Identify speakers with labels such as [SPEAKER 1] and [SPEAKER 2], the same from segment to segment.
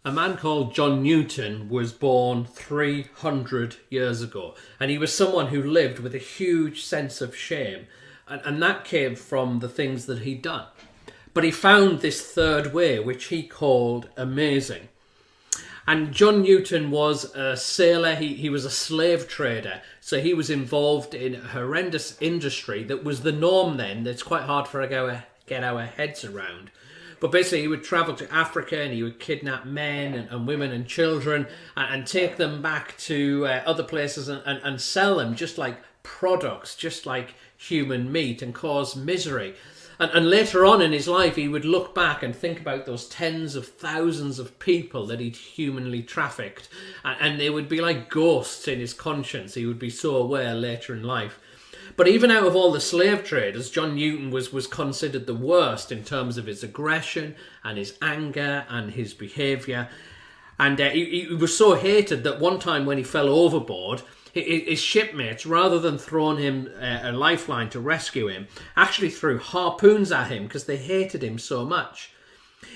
[SPEAKER 1] A man called John Newton was born 300 years ago, and he was someone who lived with a huge sense of shame, and that came from the things that he'd done. But he found this third way, which he called amazing. And John Newton was a sailor, he was a slave trader, so he was involved in a horrendous industry that was the norm then. It's quite hard for us to get our heads around. But basically he would travel to Africa and he would kidnap men and women and children and take them back to other places and sell them just like products, just like human meat, and cause misery. And later on in his life, he would look back and think about those tens of thousands of people that he'd humanly trafficked. And they would be like ghosts in his conscience. He would be so aware later in life. But even out of all the slave traders, John Newton was considered the worst in terms of his aggression and his anger and his behaviour. And he was so hated that one time when he fell overboard, his shipmates, rather than throwing him a lifeline to rescue him, actually threw harpoons at him because they hated him so much.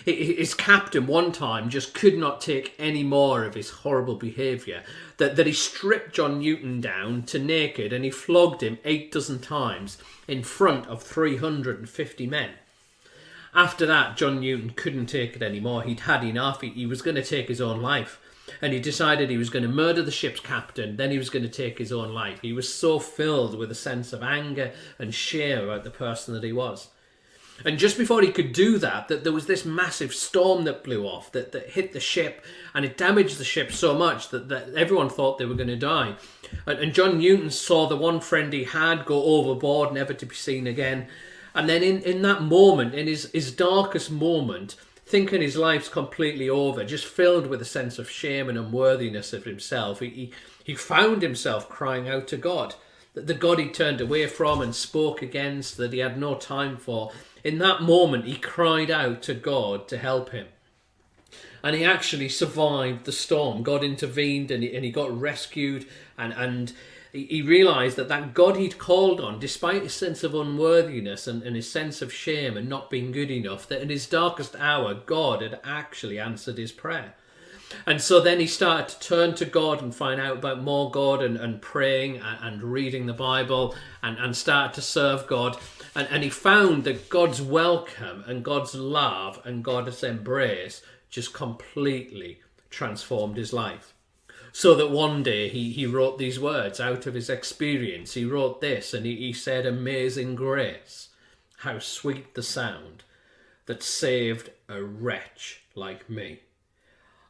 [SPEAKER 1] His captain one time just could not take any more of his horrible behaviour, that he stripped John Newton down to naked and he flogged him 8 dozen times in front of 350 men. After that, John Newton couldn't take it anymore. He'd had enough. He was going to take his own life. And he decided he was going to murder the ship's captain, then he was going to take his own life. He was so filled with a sense of anger and shame about the person that he was. And just before he could do that there was this massive storm that blew off, that hit the ship, and it damaged the ship so much that everyone thought they were going to die. And John Newton saw the one friend he had go overboard, never to be seen again. And then in that moment, in his darkest moment, thinking his life's completely over, just filled with a sense of shame and unworthiness of himself, he found himself crying out to God, that the God he turned away from and spoke against, that he had no time for. In that moment, he cried out to God to help him. And he actually survived the storm. God intervened and he got rescued, and he realised that God he'd called on, despite his sense of unworthiness and his sense of shame and not being good enough, that in his darkest hour, God had actually answered his prayer. And so then he started to turn to God and find out about more God and praying and reading the Bible and started to serve God. And he found that God's welcome and God's love and God's embrace just completely transformed his life. So that one day he wrote these words out of his experience. He wrote this and he said, "Amazing grace, how sweet the sound that saved a wretch like me.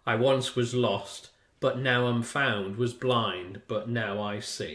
[SPEAKER 1] I once was lost, but now I'm found, was blind, but now I see."